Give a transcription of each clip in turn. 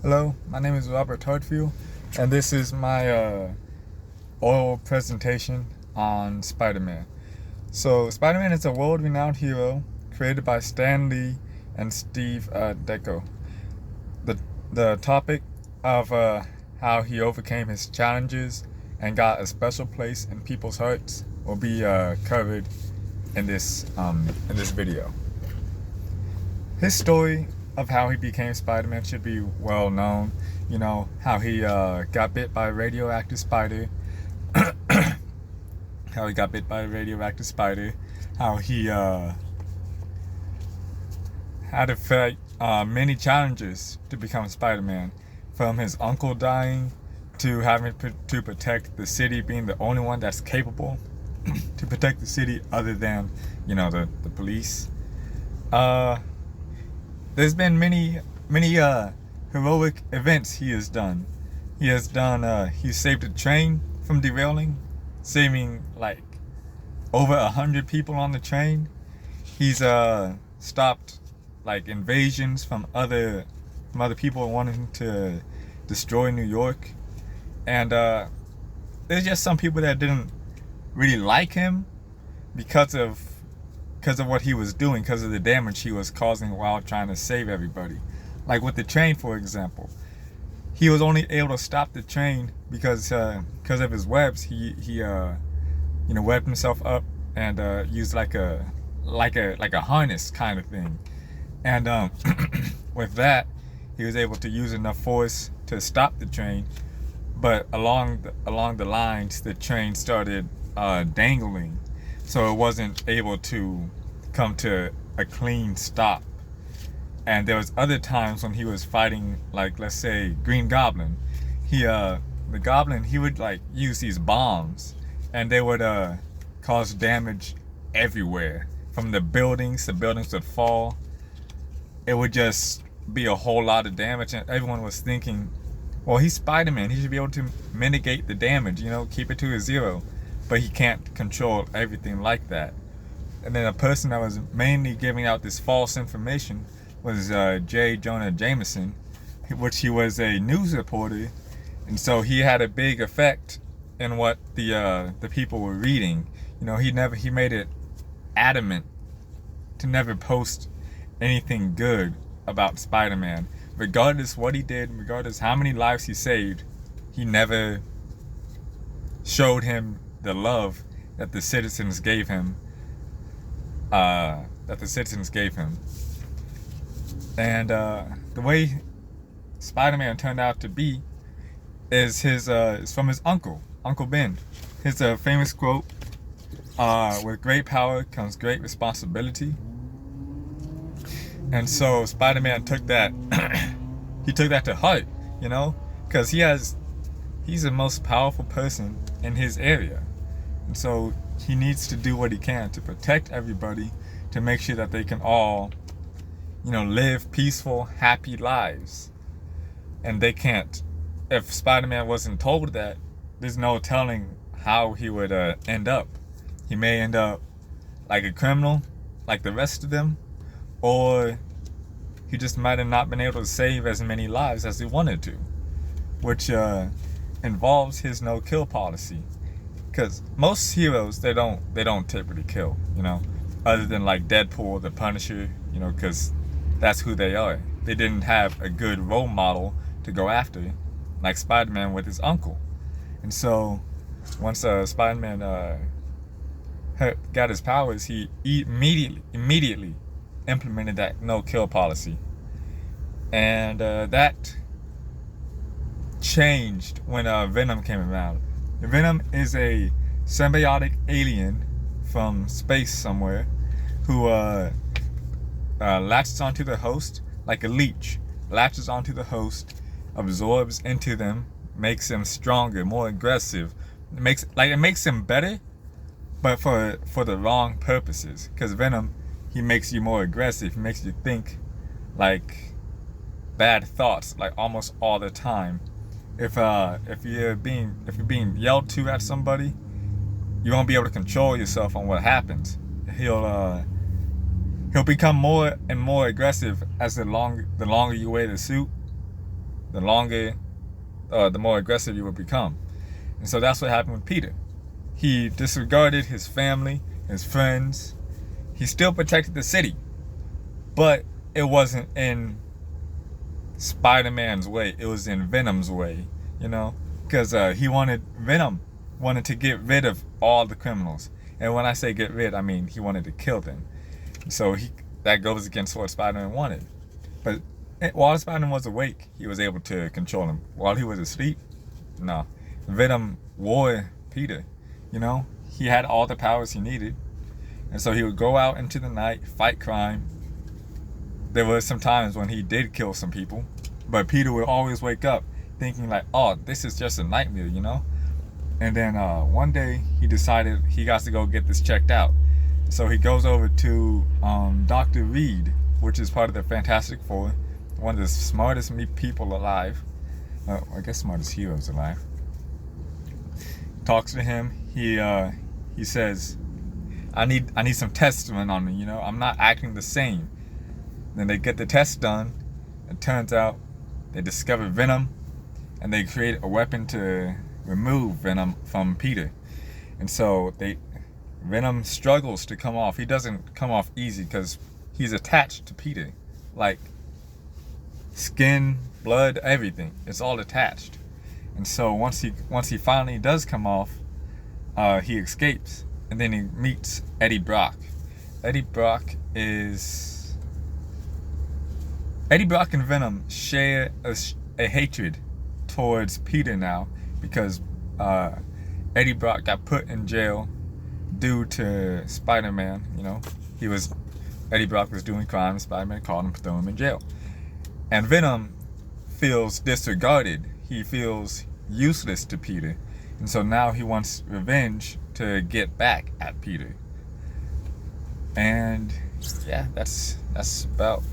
Hello, my name is Robert Hartfield, and this is my oral presentation on Spider-Man. So, Spider-Man is a world-renowned hero created by Stan Lee and Steve Ditko. The, the topic of how he overcame his challenges and got a special place in people's hearts will be covered in this video. His story of how he became Spider-Man should be well known. You know, how he got bit by a radioactive spider, how he got bit by a radioactive spider, how he had to fight many challenges to become Spider-Man, from his uncle dying to having to protect the city, being the only one that's capable to protect the city other than, the police. There's been many heroic events he has done. He saved a train from derailing, saving like over 100 people on the train. He's stopped like invasions from other people wanting to destroy New York. And there's just some people that didn't really like him because of what he was doing, because of the damage he was causing while trying to save everybody. Like with the train, for example, he was only able to stop the train because of his webs. He webbed himself up and used like a harness kind of thing, and with that, he was able to use enough force to stop the train. But along the lines, the train started dangling, so it wasn't able to come to a clean stop. And there was other times when he was fighting, like, let's say, Green Goblin. The Goblin, he would like use these bombs, and they would cause damage everywhere. From the buildings would fall. It would just be a whole lot of damage, and everyone was thinking, well, he's Spider-Man, he should be able to mitigate the damage, keep it to a zero. But he can't control everything like that. And then a person that was mainly giving out this false information was J. Jonah Jameson, which he was a news reporter, and so he had a big effect in what the people were reading. He made it adamant to never post anything good about Spider-Man, regardless what he did, regardless how many lives he saved. He never showed him the love that the citizens gave him. And the way Spider-Man turned out to be is from his uncle, Uncle Ben. His famous quote, "With great power comes great responsibility." And so Spider-Man took that. He took that to heart, because he's the most powerful person in his area. And so he needs to do what he can to protect everybody, to make sure that they can all, live peaceful, happy lives. And they can't. If Spider-Man wasn't told that, there's no telling how he would end up. He may end up like a criminal, like the rest of them, or he just might have not been able to save as many lives as he wanted to, which involves his no-kill policy. Because most heroes, they don't typically kill, other than like Deadpool, the Punisher, because that's who they are. They didn't have a good role model to go after, like Spider-Man with his uncle. And so once Spider-Man got his powers, he immediately implemented that no-kill policy. And that changed when Venom came around. Venom is a symbiotic alien from space somewhere who latches onto the host like a leech. Latches onto the host, absorbs into them, makes them stronger, more aggressive. It makes them better, but for the wrong purposes. Because Venom, he makes you more aggressive. He makes you think like bad thoughts, like almost all the time. If you're being yelled to at somebody, you won't be able to control yourself on what happens. He'll become more and more aggressive as the longer you wear the suit. the longer, the more aggressive you would become. And so that's what happened with Peter. He disregarded his family, his friends. He still protected the city, but it wasn't in Spider-Man's way. It was in Venom's way, you know, because Venom wanted to get rid of all the criminals. And when I say get rid, I mean he wanted to kill them. So that goes against what Spider-Man wanted. But while Spider-Man was awake, he was able to control him. While he was asleep, no. Venom wore Peter, you know. He had all the powers he needed. And so he would go out into the night, fight crime. There were some times when he did kill some people, but Peter would always wake up thinking like, oh, this is just a nightmare, you know? And then one day he decided he got to go get this checked out. So he goes over to Dr. Reed, which is part of the Fantastic Four, one of the smartest people alive. I guess smartest heroes alive. Talks to him. He says, I need some tests run on me, you know? I'm not acting the same. Then they get the test done. It turns out they discover Venom, and they create a weapon to remove Venom from Peter. And so Venom struggles to come off. He doesn't come off easy because he's attached to Peter. Like skin, blood, everything. It's all attached. And so once he finally does come off, he escapes. And then he meets Eddie Brock. Eddie Brock and Venom share a hatred towards Peter now because Eddie Brock got put in jail due to Spider-Man. You know, Eddie Brock was doing crime. Spider-Man called him, threw him in jail. And Venom feels disregarded. He feels useless to Peter. And so now he wants revenge to get back at Peter. And yeah, that's about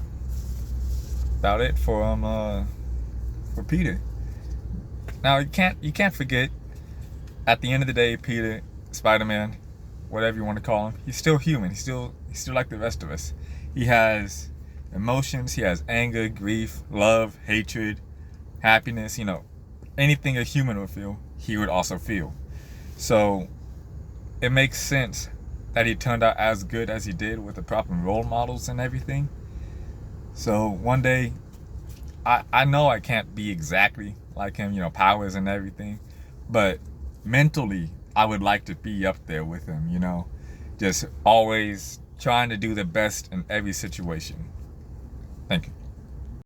it for Peter. Now you can't forget, at the end of the day, Peter, Spider-Man, whatever you want to call him, he's still human. He's still like the rest of us. He has emotions. He has anger, grief, love, hatred, happiness. You know, anything a human would feel, he would also feel. So it makes sense that he turned out as good as he did with the proper role models and everything. So one day, I know I can't be exactly like him, you know, powers and everything, but mentally, I would like to be up there with him, you know, just always trying to do the best in every situation. Thank you.